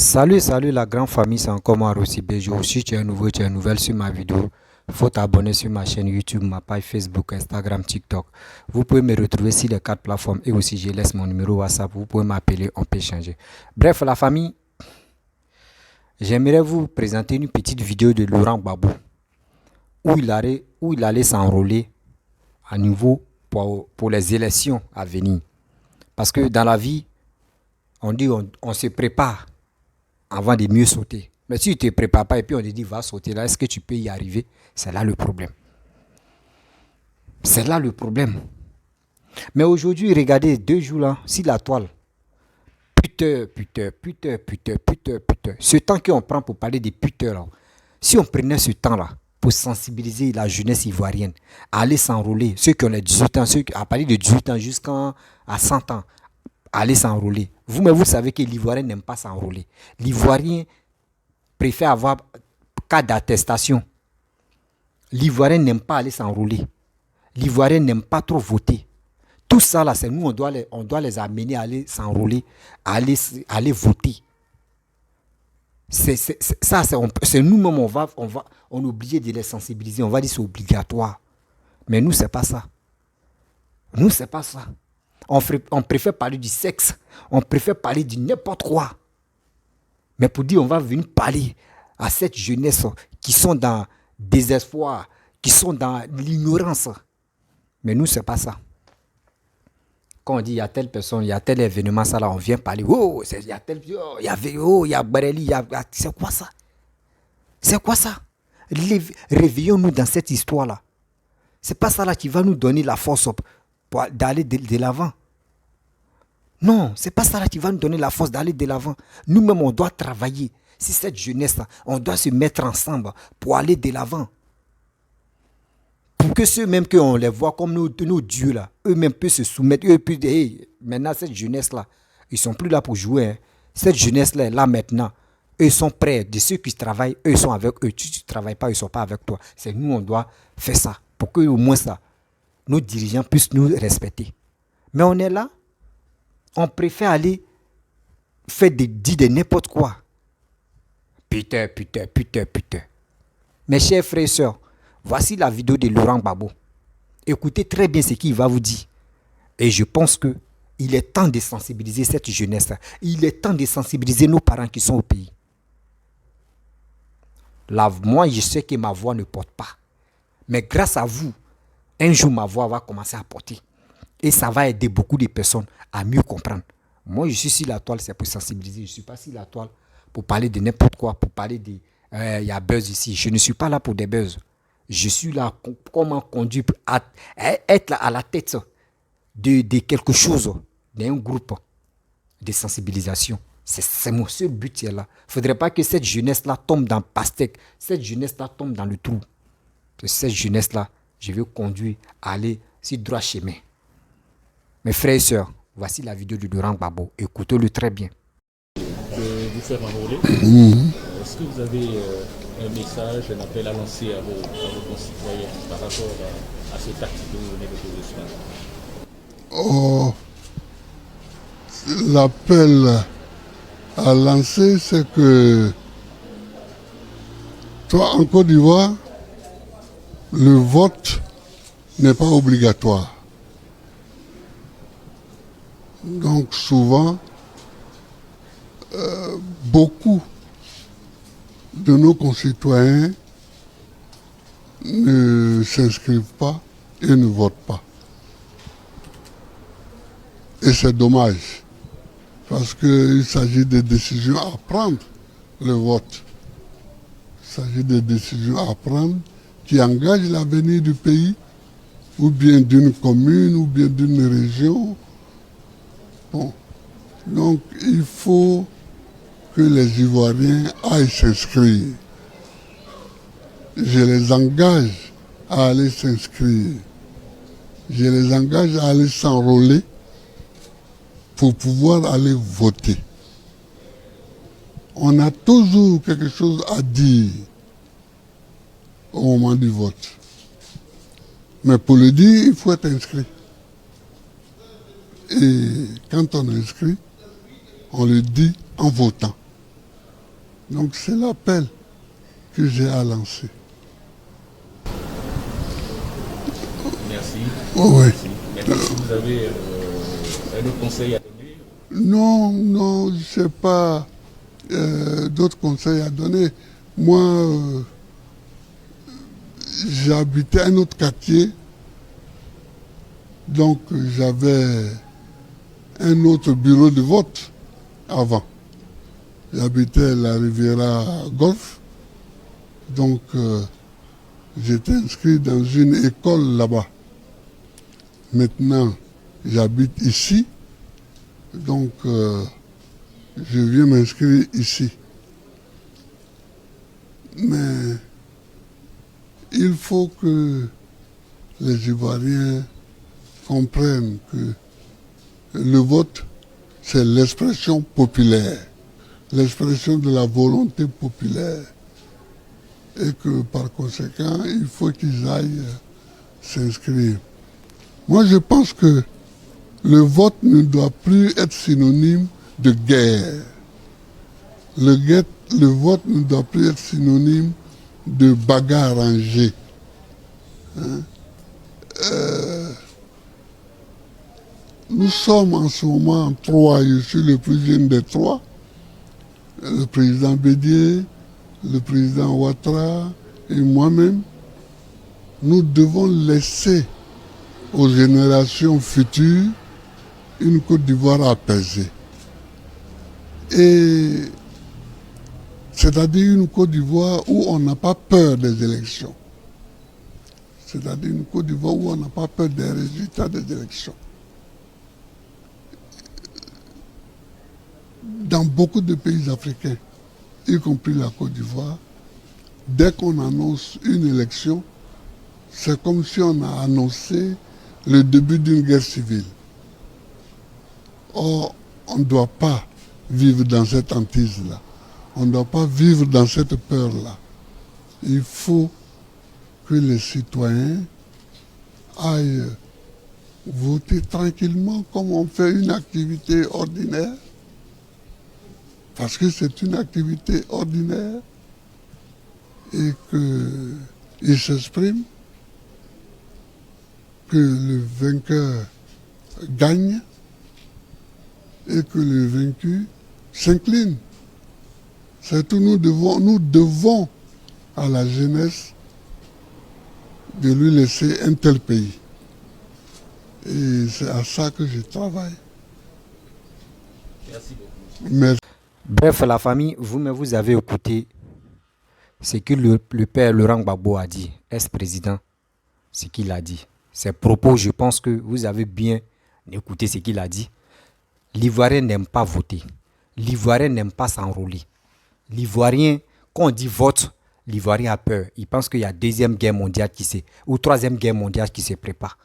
Salut la grande famille, c'est encore moi Rossi Bejo. Si tu es nouveau, tu es nouvelle sur ma vidéo, il faut t'abonner sur ma chaîne YouTube, ma page Facebook, Instagram, TikTok. Vous pouvez me retrouver sur les quatre plateformes et aussi je laisse mon numéro WhatsApp, vous pouvez m'appeler, on peut échanger. Bref, la famille, j'aimerais vous présenter une petite vidéo de Laurent Gbagbo où il allait s'enrôler à nouveau pour les élections à venir. Parce que dans la vie, on dit on se prépare avant de mieux sauter. Mais si tu ne te prépares pas et puis on te dit va sauter là, est-ce que tu peux y arriver? C'est là le problème. C'est là le problème. Mais aujourd'hui, regardez, 2 jours là, si la toile, putain. Ce temps qu'on prend pour parler des puteurs là, si on prenait ce temps là pour sensibiliser la jeunesse ivoirienne, à aller s'enrôler, ceux qui ont les 18 ans, à partir de 18 ans jusqu'à 100 ans, aller s'enrôler. Vous-même, vous savez que l'Ivoirien n'aime pas s'enrôler. L'Ivoirien préfère avoir cas d'attestation. L'Ivoirien n'aime pas aller s'enrôler. L'Ivoirien n'aime pas trop voter. Tout ça, là, c'est nous, on doit les amener à aller s'enrôler, à aller voter. C'est nous-mêmes, on est obligé de les sensibiliser. On va dire que c'est obligatoire. Mais nous, c'est pas ça. Nous, c'est pas ça. On préfère parler du sexe. On préfère parler de n'importe quoi. Mais pour dire, on va venir parler à cette jeunesse qui sont dans le désespoir, qui sont dans l'ignorance. Mais nous, c'est pas ça. Quand on dit, il y a telle personne, il y a tel événement, ça là, on vient parler. Oh, il y a tel, il y a Bareli, c'est quoi ça? C'est quoi ça? Réveillons-nous dans cette histoire-là. C'est pas ça là qui va nous donner la force pour d'aller de l'avant. Non, c'est pas ça là qui va nous donner la force d'aller de l'avant. Nous-mêmes, on doit travailler. Si cette jeunesse-là, on doit se mettre ensemble pour aller de l'avant. Pour que ceux-mêmes qu'on les voit comme nos dieux là, eux-mêmes peuvent se soumettre. Eux peuvent dire, hey, maintenant cette jeunesse-là, ils sont plus là pour jouer. Hein. Cette jeunesse-là, là maintenant, eux sont prêts. De ceux qui travaillent, eux sont avec eux. Si tu ne travailles pas, ils ne sont pas avec toi. C'est nous, on doit faire ça. Pour que au moins ça, nos dirigeants puissent nous respecter. Mais on est là. On préfère aller faire dire de n'importe quoi. Putain. Mes chers frères et sœurs, voici la vidéo de Laurent Gbagbo. Écoutez très bien ce qu'il va vous dire. Et je pense qu'il est temps de sensibiliser cette jeunesse. Il est temps de sensibiliser nos parents qui sont au pays. Moi, je sais que ma voix ne porte pas. Mais grâce à vous, un jour, ma voix va commencer à porter. Et ça va aider beaucoup de personnes à mieux comprendre. Moi, je suis sur la toile, c'est pour sensibiliser. Je ne suis pas sur la toile pour parler de n'importe quoi, pour parler de... Il y a buzz ici. Je ne suis pas là pour des buzz. Je suis là comment conduire, être à la tête de quelque chose, d'un groupe de sensibilisation. C'est mon seul but là. Il ne faudrait pas que cette jeunesse-là tombe dans le pastèque. Cette jeunesse-là tombe dans le trou. Cette jeunesse-là, je veux conduire à aller sur le droit chemin. Mes frères et sœurs, voici la vidéo de Laurent Gbagbo. Écoutez-le très bien. De vous faire enrôler. Est-ce que vous avez un message, un appel à lancer à vos concitoyens par rapport à cet acte que vous venez de poser ce matin? L'appel à lancer, c'est que toi, en Côte d'Ivoire, le vote n'est pas obligatoire. Donc souvent, beaucoup de nos concitoyens ne s'inscrivent pas et ne votent pas. Et c'est dommage, parce qu'il s'agit de décisions à prendre, le vote. Il s'agit de décisions à prendre qui engagent l'avenir du pays, ou bien d'une commune, ou bien d'une région. Bon. Donc il faut que les Ivoiriens aillent s'inscrire. Je les engage à aller s'inscrire. Je les engage à aller s'enrôler pour pouvoir aller voter. On a toujours quelque chose à dire au moment du vote. Mais pour le dire, il faut être inscrit. Et quand on est inscrit, on le dit en votant. Donc c'est l'appel que j'ai à lancer. Merci. Oh, oui. Maintenant, si vous avez un autre conseil à donner. Non, je n'ai pas d'autres conseils à donner. Moi, j'habitais un autre quartier, donc j'avais un autre bureau de vote avant. J'habitais la Riviera Golf, donc j'étais inscrit dans une école là-bas. Maintenant, j'habite ici, donc je viens m'inscrire ici. Mais il faut que les Ivoiriens comprennent que le vote, c'est l'expression populaire, l'expression de la volonté populaire. Et que par conséquent, il faut qu'ils aillent s'inscrire. Moi, je pense que le vote ne doit plus être synonyme de guerre. Le vote ne doit plus être synonyme de bagarre rangée. Hein? Nous sommes en ce moment en trois, je suis le plus jeune des trois, le président Bédier, le président Ouattara et moi-même. Nous devons laisser aux générations futures une Côte d'Ivoire apaisée. Et c'est-à-dire une Côte d'Ivoire où on n'a pas peur des élections. C'est-à-dire une Côte d'Ivoire où on n'a pas peur des résultats des élections. Dans beaucoup de pays africains, y compris la Côte d'Ivoire, dès qu'on annonce une élection, c'est comme si on a annoncé le début d'une guerre civile. Or, on ne doit pas vivre dans cette hantise-là. On ne doit pas vivre dans cette peur-là. Il faut que les citoyens aillent voter tranquillement comme on fait une activité ordinaire. Parce que c'est une activité ordinaire et qu'ils s'expriment, que le vainqueur gagne et que le vaincu s'incline. C'est tout, nous devons à la jeunesse de lui laisser un tel pays. Et c'est à ça que je travaille. Merci beaucoup. Merci. Bref, la famille, vous avez écouté ce que le père Laurent Gbagbo a dit, ex-président, ce qu'il a dit. Ses propos, je pense que vous avez bien écouté ce qu'il a dit. L'Ivoirien n'aime pas voter. L'Ivoirien n'aime pas s'enrôler. L'Ivoirien, quand on dit vote, l'Ivoirien a peur. Il pense qu'il y a deuxième guerre mondiale ou troisième guerre mondiale qui se prépare.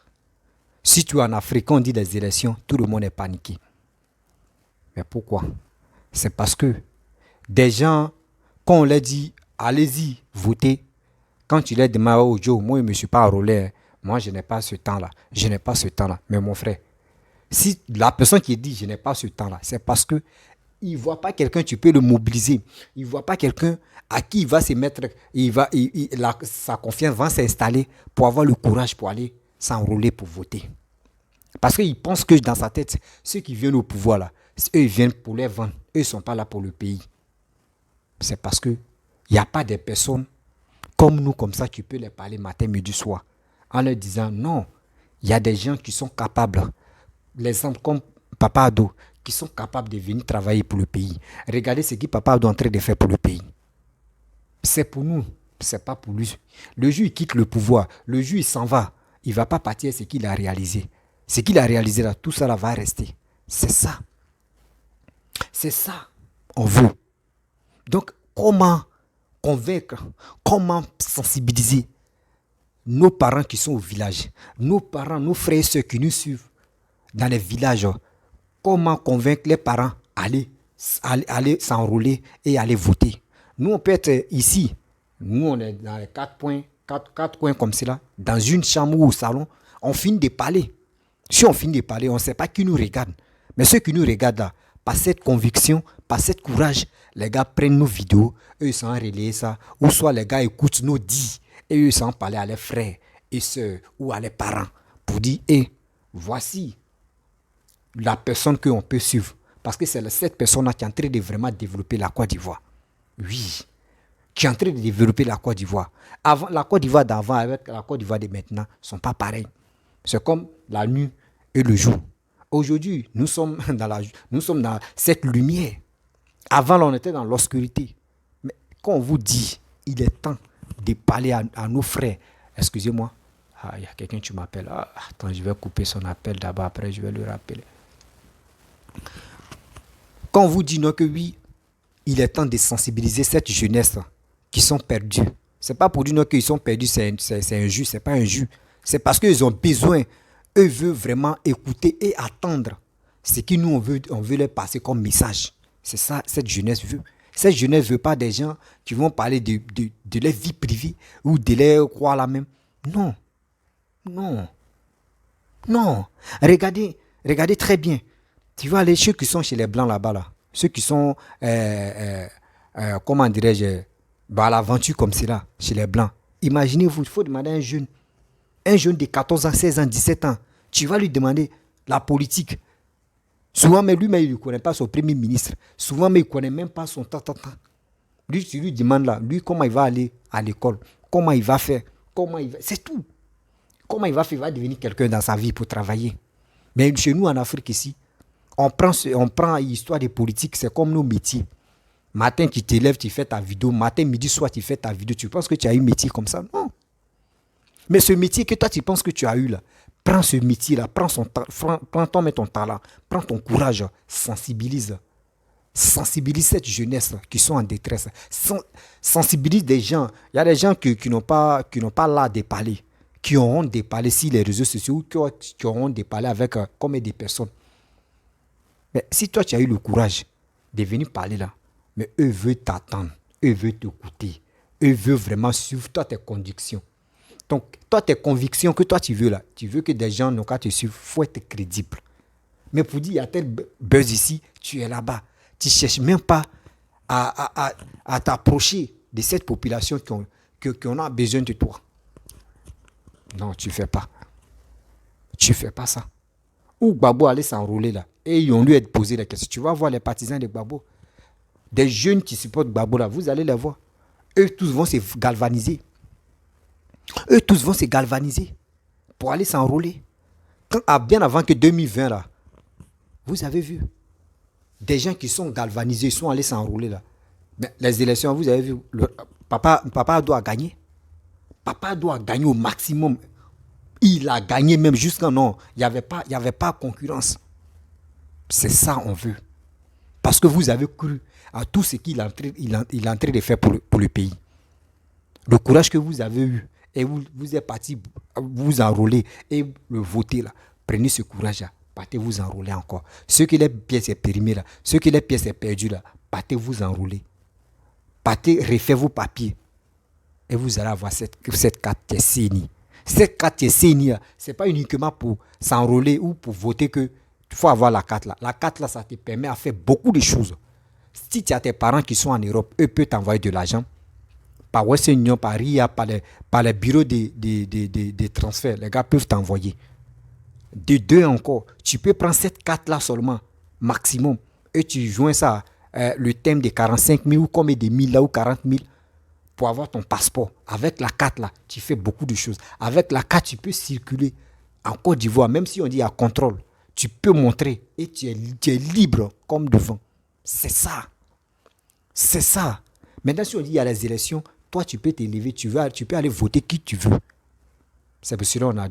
Si tu es en Afrique, quand on dit des élections, tout le monde est paniqué. Mais pourquoi? C'est parce que des gens, quand on leur dit, allez-y, votez, quand tu leur demandes, oh Joe, moi je ne me suis pas enrôlé, moi je n'ai pas ce temps-là, je n'ai pas ce temps-là. Mais mon frère, si la personne qui dit, je n'ai pas ce temps-là, c'est parce que il ne voit pas quelqu'un, tu peux le mobiliser. Il ne voit pas quelqu'un à qui il va se mettre, sa confiance va s'installer pour avoir le courage pour aller s'enrôler pour voter. Parce qu'il pense que dans sa tête, ceux qui viennent au pouvoir, là, eux ils viennent pour les vendre. Eux ne sont pas là pour le pays. C'est parce qu'il n'y a pas de personnes comme nous, comme ça, tu peux les parler matin, midi, soir. En leur disant, non, il y a des gens qui sont capables. Les gens comme Papa Ado, qui sont capables de venir travailler pour le pays. Regardez ce que Papa Ado est en train de faire pour le pays. C'est pour nous, c'est pas pour lui. Le jour il quitte le pouvoir, le jour il s'en va, il ne va pas partir ce qu'il a réalisé. Ce qu'il a réalisé là, tout ça là va rester. C'est ça. C'est ça, on veut. Donc, comment convaincre, comment sensibiliser nos parents qui sont au village, nos parents, nos frères et soeurs qui nous suivent dans les villages, comment convaincre les parents aller s'enrôler et aller voter. Nous, on peut être ici, nous, on est dans les quatre coins comme cela, dans une chambre ou au salon, on finit de parler. Si on finit de parler, on ne sait pas qui nous regarde. Mais ceux qui nous regardent là, par cette conviction, par cette courage, les gars prennent nos vidéos, eux ils sont relayer ça, ou soit les gars écoutent nos dits, et eux ils sont parler à leurs frères et sœurs ou à leurs parents pour dire, voici la personne qu'on peut suivre. Parce que c'est cette personne-là qui est en train de vraiment développer la Côte d'Ivoire. Oui, qui est en train de développer la Côte d'Ivoire. Avant, la Côte d'Ivoire d'avant avec la Côte d'Ivoire de maintenant ne sont pas pareils. C'est comme la nuit et le jour. Aujourd'hui, nous sommes dans cette lumière. Avant, on était dans l'obscurité. Mais quand on vous dit, il est temps de parler à nos frères. Excusez-moi. Il y a quelqu'un qui m'appelle. Attends, je vais couper son appel d'abord. Après, je vais le rappeler. Quand on vous dit non, que oui, il est temps de sensibiliser cette jeunesse qui sont perdus. Ce n'est pas pour dire non qu'ils sont perdus, c'est un jus, ce n'est pas un jus. C'est parce qu'ils ont besoin, eux veulent vraiment écouter et attendre ce que nous, on veut leur passer comme message. C'est ça, cette jeunesse veut. Cette jeunesse ne veut pas des gens qui vont parler de leur vie privée ou de leur quoi là même. Non. Non. Non. Regardez très bien. Tu vas aller ceux qui sont chez les Blancs là-bas, là. Ceux qui sont, comment dirais-je, à l'aventure comme c'est là, chez les Blancs. Imaginez-vous, il faut demander à un jeune de 14 ans, 16 ans, 17 ans, tu vas lui demander la politique. Souvent, mais lui-même, il ne connaît pas son premier ministre. Souvent, mais il ne connaît même pas son tata. Lui, tu lui demandes là, lui, comment il va aller à l'école, comment il va faire, c'est tout. Comment il va faire, il va devenir quelqu'un dans sa vie pour travailler. Mais chez nous, en Afrique ici, on prend l'histoire des politiques, c'est comme nos métiers. Matin, tu te lèves, tu fais ta vidéo. Matin, midi, soir, tu fais ta vidéo. Tu penses que tu as eu un métier comme ça? Non. Mais ce métier que toi, tu penses que tu as eu là, prends ce métier-là, prends ton talent, prends ton courage, sensibilise. Sensibilise cette jeunesse qui sont en détresse. Sensibilise des gens. Il y a des gens qui n'ont pas l'art de parler, qui auront de parler sur les réseaux sociaux, qui auront de parler avec comme des personnes. Mais si toi, tu as eu le courage de venir parler là, mais eux veulent t'attendre, eux veulent t'écouter, eux veulent vraiment suivre toi tes convictions. Donc, toi, tes convictions que toi, tu veux là, tu veux que des gens n'ont qu'à te suivre, il faut être crédible. Mais pour dire, il y a tel buzz ici, tu es là-bas. Tu ne cherches même pas à t'approcher de cette population qui en a besoin de toi. Non, tu ne fais pas. Tu ne fais pas ça. Où Gbagbo allait s'enrôler là, et ils ont lui posé la question. Tu vas voir les partisans de Gbagbo. Des jeunes qui supportent Gbagbo là, vous allez les voir. Eux tous vont se galvaniser. Eux tous vont se galvaniser pour aller s'enrôler. Bien avant que 2020 là, vous avez vu des gens qui sont galvanisés, sont allés s'enrôler là. Mais les élections, vous avez vu, papa doit gagner. Papa doit gagner au maximum. Il a gagné même jusqu'à non. Il n'y avait pas concurrence. C'est ça on veut. Parce que vous avez cru à tout ce qu'il est en train de faire pour le pays. Le courage que vous avez eu, et vous êtes parti vous enrôler et le voter là. Prenez ce courage-là, partez vous enrôler encore. Ceux qui les pièces est périmées là, ceux qui les pièces est perdues là, partez vous enrôler. Partez, refaites vos papiers. Et vous allez avoir cette carte CENI. Cette carte CENI, ce n'est pas uniquement pour s'enrôler ou pour voter que il faut avoir la carte là. La carte là, ça te permet à faire beaucoup de choses. Si tu as tes parents qui sont en Europe, eux peuvent t'envoyer de l'argent. Par Western Union, par RIA, par les bureaux de transfert, les gars peuvent t'envoyer. De deux encore, tu peux prendre cette carte-là seulement, maximum, et tu joins ça, le thème de 45 000 ou comme des 1000 là ou 40 000 pour avoir ton passeport. Avec la carte-là, tu fais beaucoup de choses. Avec la carte, tu peux circuler en Côte d'Ivoire, même si on dit à contrôle. Tu peux montrer et tu es libre comme devant. C'est ça. C'est ça. Maintenant, si on dit il y a les élections, toi, tu peux t'élever, tu peux aller voter qui tu veux. C'est pour cela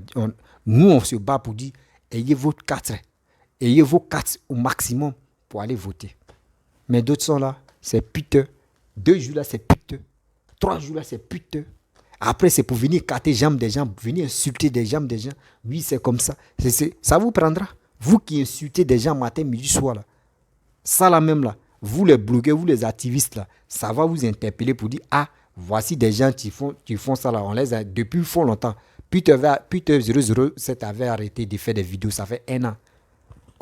nous, on se bat pour dire, ayez vos cartes au maximum pour aller voter. Mais d'autres sont là, c'est piteux. 2 jours là, c'est piteux. 3 jours là, c'est piteux. Après, c'est pour venir casser les jambes des gens, venir insulter des jambes des gens. Oui, c'est comme ça. Ça vous prendra. Vous qui insultez des gens matin, midi, soir là. Ça là même là, vous les blogueurs, vous les activistes là, ça va vous interpeller pour dire, voici des gens qui font ça là, on les a depuis fort longtemps. Peter 007 avait arrêté de faire des vidéos, ça fait 1 an.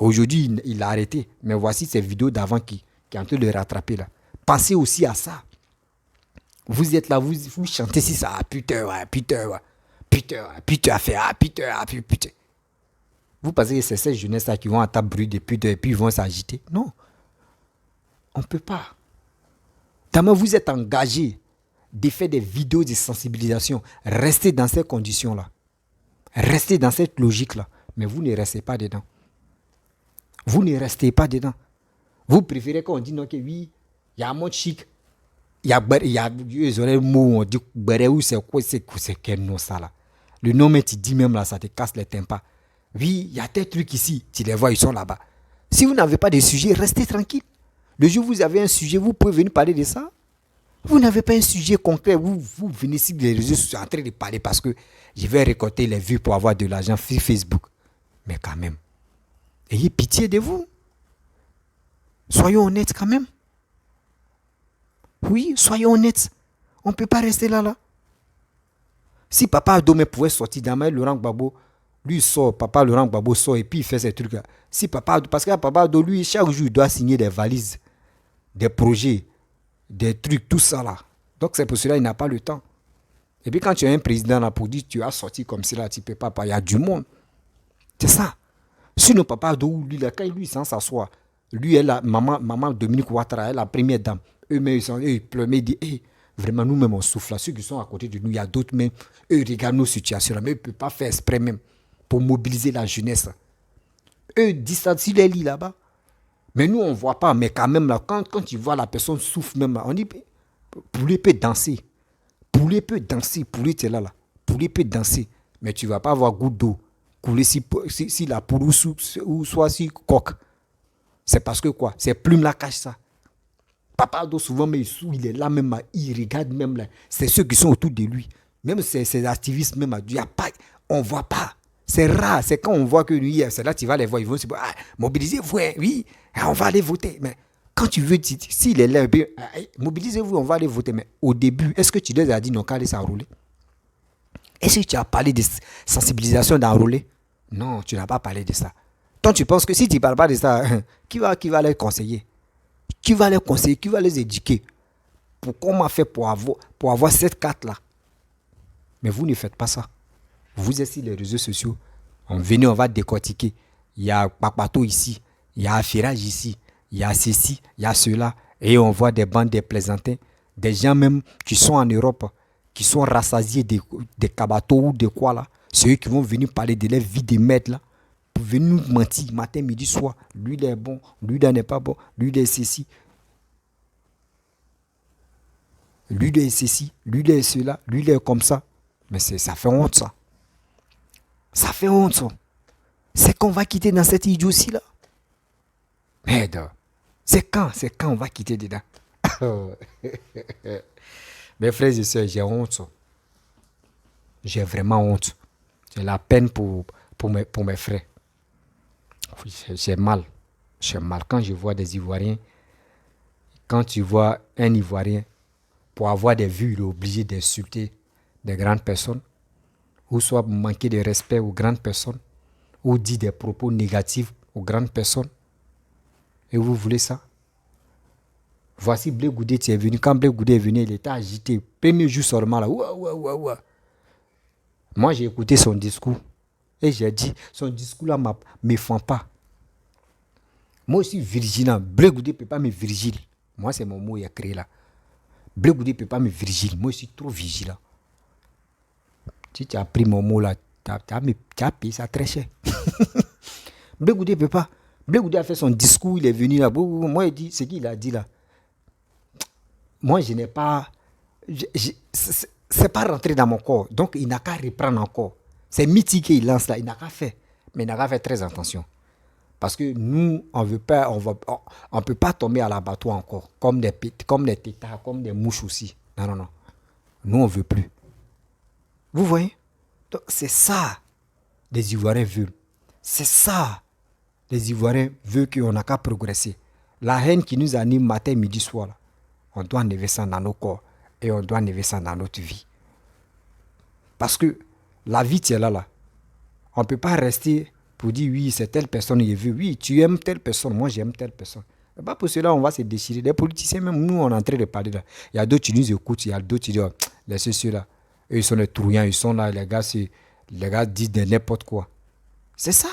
Aujourd'hui, il a arrêté. Mais voici ces vidéos d'avant qui est en train de le rattraper là. Pensez aussi à ça. Vous êtes là, vous chantez si ça. Ah, putain, ouais, putain, ouais. Putain, ouais, putain, fait, ah, putain, ah, putain. Vous pensez que c'est ces jeunesses-là qui vont entendre bruit de putain et puis ils vont s'agiter? Non. On ne peut pas. Tellement vous êtes engagé de faire des vidéos de sensibilisation. Restez dans ces conditions-là. Restez dans cette logique-là. Mais vous ne restez pas dedans. Vous ne restez pas dedans. Vous préférez qu'on dise non, que oui, il y a un mot chic. Il y a le mot, on dit ou c'est quoi, c'est quel nom ça là. Le nom, mais tu dis même là, ça te casse les tympans. Oui, il y a tel truc ici, tu les vois, ils sont là-bas. Si vous n'avez pas de sujet, restez tranquille. Le jour où vous avez un sujet, vous pouvez venir parler de ça. Vous n'avez pas un sujet concret, vous venez sur les réseaux sociaux en train de parler parce que je vais récolter les vues pour avoir de l'argent sur Facebook. Mais quand même, ayez pitié de vous. Soyons honnêtes quand même. Oui, soyons honnêtes. On ne peut pas rester là. Si Papa Adomé pouvait sortir d'Amael Laurent Gbagbo, lui sort, Papa Laurent Gbagbo sort et puis il fait ces trucs-là. Si parce que Papa Ado, lui, chaque jour, il doit signer des valises, des projets, des trucs, tout ça là. Donc c'est pour cela qu'il n'a pas le temps. Et puis quand tu es un président là pour dire tu as sorti comme cela, tu ne peux pas, il y a du monde. C'est ça. Sinon Papa Ado, lui, là, quand lui sans s'asseoir, lui et la maman Dominique Ouattara, elle la première dame, eux-mêmes ils pleurent, ils disent hey, vraiment nous-mêmes on souffle là. Ceux qui sont à côté de nous, il y a d'autres même, eux regardent nos situations là, mais ils ne peuvent pas faire exprès même pour mobiliser la jeunesse. Eux disent ça sur les lits là-bas. Mais nous on ne voit pas, mais quand même là, quand tu vois la personne souffre même là, on dit poulet peut danser. Poulet peut danser, poulet tu es là. Poulet peut danser, mais tu ne vas pas avoir goutte d'eau couler si la poule ou soit si coque. C'est parce que quoi? C'est plume la cache ça. Papa Ado souvent, mais il est là même, il regarde même là. C'est ceux qui sont autour de lui. Même ces activistes même, il y a pas, on ne voit pas. C'est rare, c'est quand on voit que lui, c'est là tu vas les voir, ils vont se dire, mobilisez-vous, hein, oui, on va aller voter. Mais quand tu veux, s'il est là, mobilisez-vous, on va aller voter. Mais au début, est-ce que tu leur as dit non, qu'à aller s'enrôler? Est-ce que tu as parlé de sensibilisation d'enrôler? Non, tu n'as pas parlé de ça. Toi, tu penses que si tu ne parles pas de ça, qui va les conseiller? Qui va les conseiller? Qui va les éduquer? Pour comment faire pour avoir cette carte-là? Mais vous ne faites pas ça. Vous êtes sur les réseaux sociaux. On va décortiquer. Il y a Papato ici. Il y a Affirage ici. Il y a ceci. Il y a cela. Et on voit des bandes de plaisantins. Des gens même qui sont en Europe, qui sont rassasiés des cabatos ou de quoi là. C'est eux qui vont venir parler de leur vie de merde là. Pour venir nous mentir matin, midi, soir. Lui, il est bon. Lui, il n'est pas bon. Lui, il est ceci. Lui, il est ceci. Lui, il est cela. Lui, il est comme ça. Mais ça fait honte, ça. Ça fait honte, ça. C'est qu'on va quitter dans cette idiotie-là. Merde. C'est quand on va quitter dedans. Mes frères et sœurs, j'ai honte, ça. J'ai vraiment honte. J'ai la peine pour mes frères. J'ai mal. J'ai mal quand je vois des Ivoiriens. Quand tu vois un Ivoirien, pour avoir des vues, il est obligé d'insulter des grandes personnes, ou soit manquer de respect aux grandes personnes, ou dire des propos négatifs aux grandes personnes. Et vous voulez ça? Voici Blé Goudé, tu es venu. Quand Blé Goudé est venu, il était agité. Premier jour seulement là. Ouah. Moi, j'ai écouté son discours. Et j'ai dit, son discours là ne me fend pas. Moi aussi, Virginie, Blé Goudé ne peut pas me Virgile. Moi, c'est mon mot qui est créé là. Blé Goudé ne peut pas me Virgile. Moi, je suis trop vigilant. Si tu as pris mon mot là, tu as payé ça très cher. Blé Goudé ne peut pas. Blé Goudé a fait son discours, il est venu là. Moi, il dit ce qu'il a dit là. Moi, je n'ai pas. C'est pas rentré dans mon corps. Donc, il n'a qu'à reprendre encore. C'est mythique qu'il lance là. Il n'a qu'à faire. Mais il n'a qu'à faire très attention. Parce que nous, on ne peut pas tomber à l'abattoir encore. Comme des tétards, comme des mouches aussi. Non. Nous, on ne veut plus. Vous voyez? Donc, c'est ça les Ivoiriens veulent. C'est ça les Ivoiriens veulent qu'on n'a qu'à progresser. La haine qui nous anime matin, midi, soir, là, on doit enlever ça dans nos corps et on doit enlever ça dans notre vie. Parce que la vie, tu es là. On ne peut pas rester pour dire oui, c'est telle personne, il veut, oui, tu aimes telle personne, moi j'aime telle personne. Et pas pour cela, on va se déchirer. Les politiciens, même nous, on est en train de parler là. Il y a d'autres qui nous écoutent, il y a d'autres qui disent, oh, laissez ceux-là. Eux, ils sont les trouillants, ils sont là, les gars disent de n'importe quoi. C'est ça.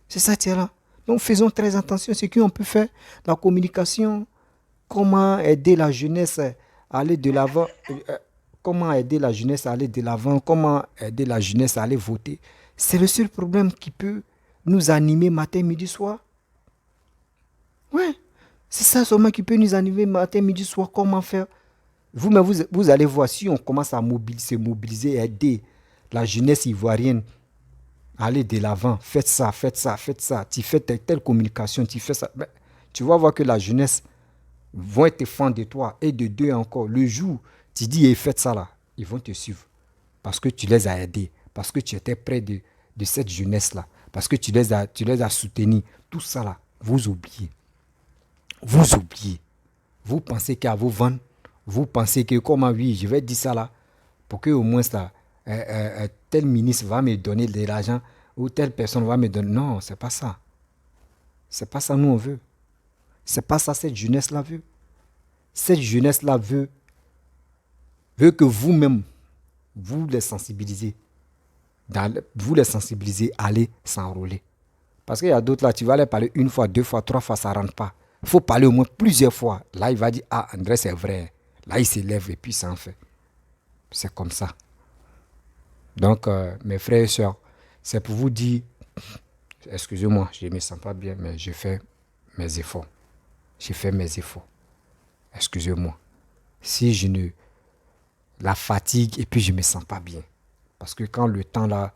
C'est ça, tiens là. Donc faisons très attention, c'est qu'on peut faire la communication, comment aider la jeunesse à aller de l'avant, comment aider la jeunesse à aller de l'avant, comment aider la jeunesse à aller voter. C'est le seul problème qui peut nous animer matin, midi, soir. Ouais, c'est ça seulement qui peut nous animer matin, midi, soir. Comment faire? Vous allez voir, si on commence à se mobiliser, aider la jeunesse ivoirienne à aller de l'avant, faites ça, faites ça, faites ça, tu fais telle communication, tu fais ça. Ben, tu vas voir que la jeunesse vont être fans de toi et de deux encore. Le jour, tu dis, et faites ça là, ils vont te suivre. Parce que tu les as aidés, parce que tu étais près de cette jeunesse-là, parce que tu les as soutenus. Tout ça là, vous oubliez. Vous oubliez. Vous pensez qu'à vous vendre, vous pensez que, comment oui, je vais dire ça là, pour que au moins ça, tel ministre va me donner de l'argent, ou telle personne va me donner. Non, c'est pas ça. C'est pas ça nous on veut. C'est pas ça cette jeunesse-là veut. Cette jeunesse-là veut que vous-même, vous les sensibilisez. Vous les sensibilisez, allez s'enrôler. Parce qu'il y a d'autres là, tu vas les parler une fois, deux fois, trois fois, ça ne rentre pas. Il faut parler au moins plusieurs fois. Là, il va dire, ah, André, c'est vrai. Là, il s'élève et puis ça en fait. C'est comme ça. Donc, mes frères et sœurs, c'est pour vous dire, excusez-moi, je ne me sens pas bien, mais je fais mes efforts. J'ai fait mes efforts. Excusez-moi. Si je ne... La fatigue et puis je ne me sens pas bien. Parce que quand le temps là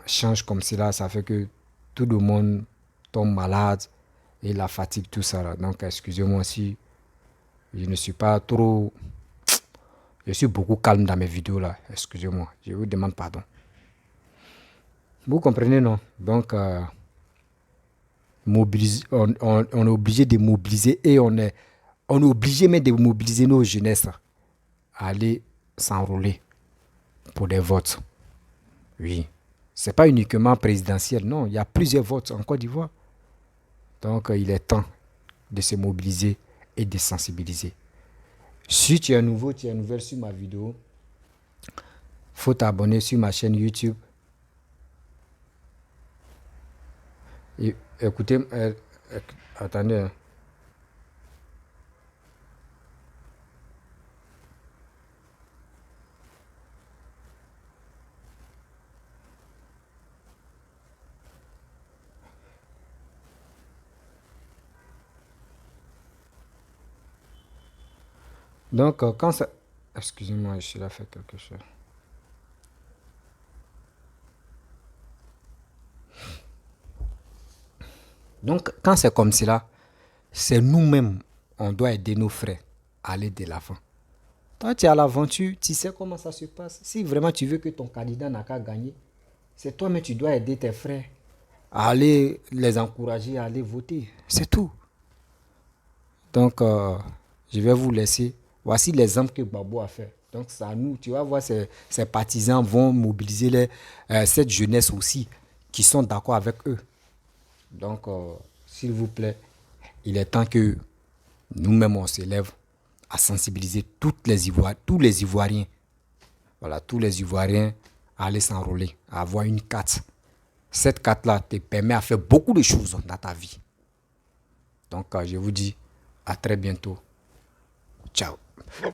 change comme cela, ça fait que tout le monde tombe malade et la fatigue, tout ça là. Donc, excusez-moi si je ne suis pas trop... Je suis beaucoup calme dans mes vidéos là. Excusez-moi. Je vous demande pardon. Vous comprenez, non? Donc, on est obligé de mobiliser et on est obligé même de mobiliser nos jeunesses à aller s'enrôler pour des votes. Oui. Ce n'est pas uniquement présidentiel, non. Il y a plusieurs votes en Côte d'Ivoire. Donc, il est temps de se mobiliser et de sensibiliser. Si tu es nouveau, tu es nouvelle sur ma vidéo, il faut t'abonner sur ma chaîne YouTube. Et, écoutez, attendez. Donc, quand ça... Excusez-moi, je suis là faire quelque chose. Donc, quand c'est comme cela, c'est nous-mêmes, on doit aider nos frères à aller de l'avant. Toi, tu es à l'aventure, tu sais comment ça se passe. Si vraiment tu veux que ton candidat n'a qu'à gagner, c'est toi-même tu dois aider tes frères à aller les encourager à aller voter. C'est tout. Donc, je vais vous laisser. Voici l'exemple que Gbagbo a fait. Donc, ça nous, tu vas voir, ces partisans vont mobiliser cette jeunesse aussi qui sont d'accord avec eux. Donc, s'il vous plaît, il est temps que nous-mêmes, on s'élève à sensibiliser tous les Ivoiriens. Voilà, tous les Ivoiriens à aller s'enrôler, à avoir une carte. Cette carte-là te permet à faire beaucoup de choses dans ta vie. Donc, je vous dis à très bientôt. Ciao.